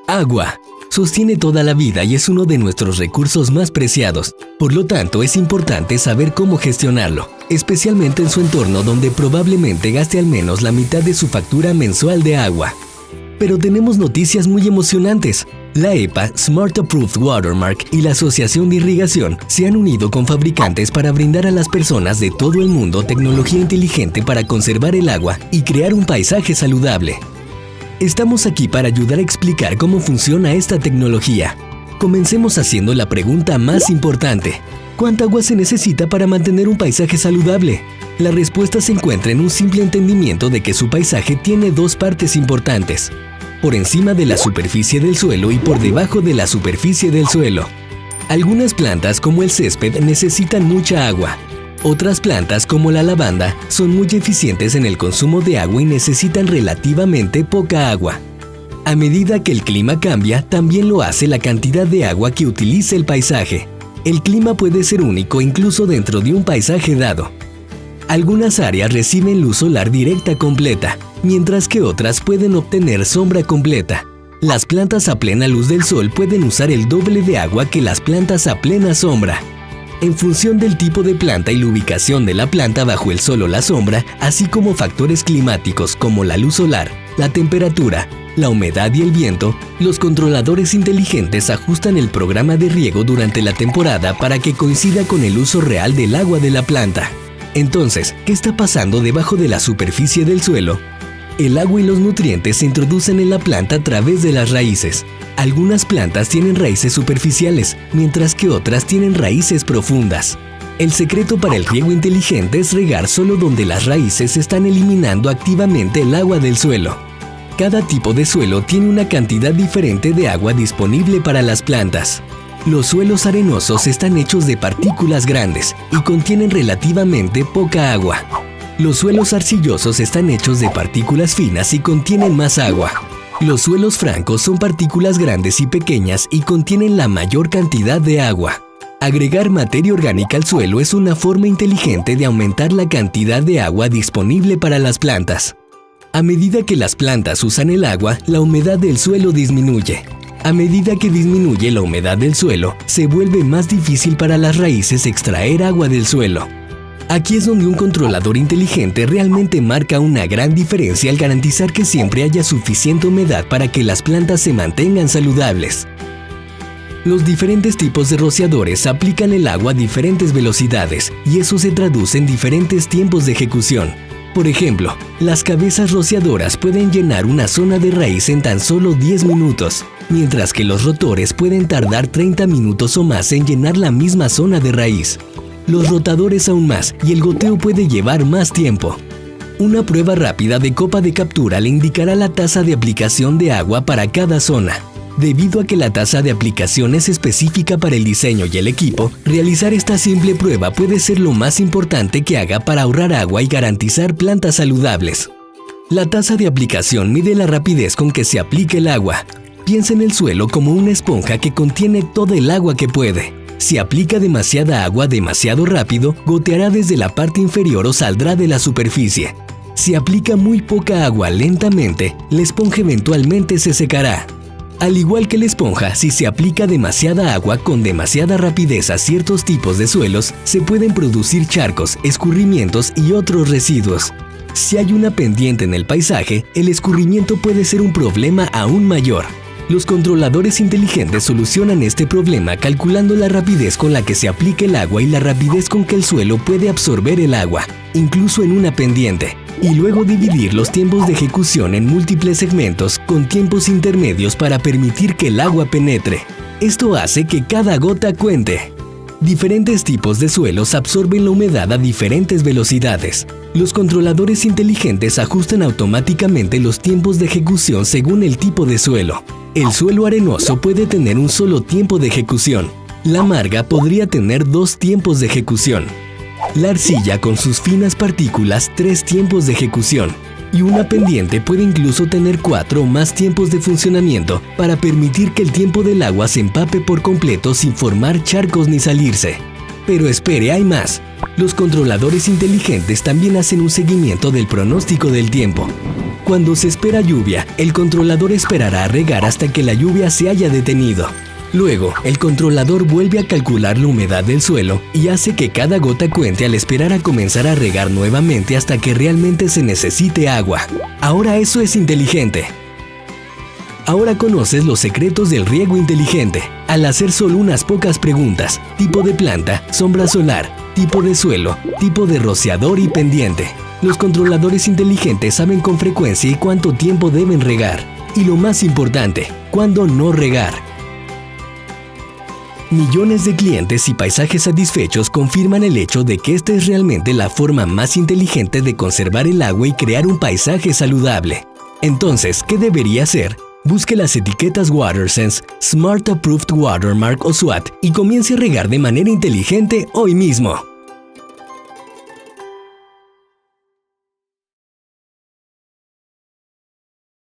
Agua. Sostiene toda la vida y es uno de nuestros recursos más preciados. Por lo tanto, es importante saber cómo gestionarlo, especialmente en su entorno donde probablemente gaste al menos la mitad de su factura mensual de agua. Pero tenemos noticias muy emocionantes. La EPA, Smart Approved Watermark y la Asociación de Irrigación se han unido con fabricantes para brindar a las personas de todo el mundo tecnología inteligente para conservar el agua y crear un paisaje saludable. Estamos aquí para ayudar a explicar cómo funciona esta tecnología. Comencemos haciendo la pregunta más importante. ¿Cuánta agua se necesita para mantener un paisaje saludable? La respuesta se encuentra en un simple entendimiento de que su paisaje tiene dos partes importantes: por encima de la superficie del suelo y por debajo de la superficie del suelo. Algunas plantas, como el césped, necesitan mucha agua. Otras plantas, como la lavanda, son muy eficientes en el consumo de agua y necesitan relativamente poca agua. A medida que el clima cambia, también lo hace la cantidad de agua que utiliza el paisaje. El clima puede ser único incluso dentro de un paisaje dado. Algunas áreas reciben luz solar directa completa, mientras que otras pueden obtener sombra completa. Las plantas a plena luz del sol pueden usar el doble de agua que las plantas a plena sombra. En función del tipo de planta y la ubicación de la planta bajo el sol o la sombra, así como factores climáticos como la luz solar, la temperatura, la humedad y el viento, los controladores inteligentes ajustan el programa de riego durante la temporada para que coincida con el uso real del agua de la planta. Entonces, ¿qué está pasando debajo de la superficie del suelo? El agua y los nutrientes se introducen en la planta a través de las raíces. Algunas plantas tienen raíces superficiales, mientras que otras tienen raíces profundas. El secreto para el riego inteligente es regar solo donde las raíces están eliminando activamente el agua del suelo. Cada tipo de suelo tiene una cantidad diferente de agua disponible para las plantas. Los suelos arenosos están hechos de partículas grandes y contienen relativamente poca agua. Los suelos arcillosos están hechos de partículas finas y contienen más agua. Los suelos francos son partículas grandes y pequeñas y contienen la mayor cantidad de agua. Agregar materia orgánica al suelo es una forma inteligente de aumentar la cantidad de agua disponible para las plantas. A medida que las plantas usan el agua, la humedad del suelo disminuye. A medida que disminuye la humedad del suelo, se vuelve más difícil para las raíces extraer agua del suelo. Aquí es donde un controlador inteligente realmente marca una gran diferencia al garantizar que siempre haya suficiente humedad para que las plantas se mantengan saludables. Los diferentes tipos de rociadores aplican el agua a diferentes velocidades y eso se traduce en diferentes tiempos de ejecución. Por ejemplo, las cabezas rociadoras pueden llenar una zona de raíz en tan solo 10 minutos, mientras que los rotores pueden tardar 30 minutos o más en llenar la misma zona de raíz. Los rotadores aún más y el goteo puede llevar más tiempo. Una prueba rápida de copa de captura le indicará la tasa de aplicación de agua para cada zona. Debido a que la tasa de aplicación es específica para el diseño y el equipo, realizar esta simple prueba puede ser lo más importante que haga para ahorrar agua y garantizar plantas saludables. La tasa de aplicación mide la rapidez con que se aplica el agua. Piensa en el suelo como una esponja que contiene todo el agua que puede. Si aplica demasiada agua demasiado rápido, goteará desde la parte inferior o saldrá de la superficie. Si aplica muy poca agua lentamente, la esponja eventualmente se secará. Al igual que la esponja, si se aplica demasiada agua con demasiada rapidez a ciertos tipos de suelos, se pueden producir charcos, escurrimientos y otros residuos. Si hay una pendiente en el paisaje, el escurrimiento puede ser un problema aún mayor. Los controladores inteligentes solucionan este problema calculando la rapidez con la que se aplica el agua y la rapidez con que el suelo puede absorber el agua, incluso en una pendiente, y luego dividir los tiempos de ejecución en múltiples segmentos con tiempos intermedios para permitir que el agua penetre. Esto hace que cada gota cuente. Diferentes tipos de suelos absorben la humedad a diferentes velocidades. Los controladores inteligentes ajustan automáticamente los tiempos de ejecución según el tipo de suelo. El suelo arenoso puede tener un solo tiempo de ejecución. La marga podría tener 2 tiempos de ejecución. La arcilla con sus finas partículas 3 tiempos de ejecución. Y una pendiente puede incluso tener 4 o más tiempos de funcionamiento para permitir que el tiempo del agua se empape por completo sin formar charcos ni salirse. Pero espere, hay más. Los controladores inteligentes también hacen un seguimiento del pronóstico del tiempo. Cuando se espera lluvia, el controlador esperará a regar hasta que la lluvia se haya detenido. Luego, el controlador vuelve a calcular la humedad del suelo y hace que cada gota cuente al esperar a comenzar a regar nuevamente hasta que realmente se necesite agua. Ahora eso es inteligente. Ahora conoces los secretos del riego inteligente. Al hacer solo unas pocas preguntas: tipo de planta, sombra solar, tipo de suelo, tipo de rociador y pendiente. Los controladores inteligentes saben con frecuencia y cuánto tiempo deben regar. Y lo más importante, cuándo no regar. Millones de clientes y paisajes satisfechos confirman el hecho de que esta es realmente la forma más inteligente de conservar el agua y crear un paisaje saludable. Entonces, ¿qué debería hacer? Busque las etiquetas WaterSense, Smart Approved Watermark o SWAT y comience a regar de manera inteligente hoy mismo.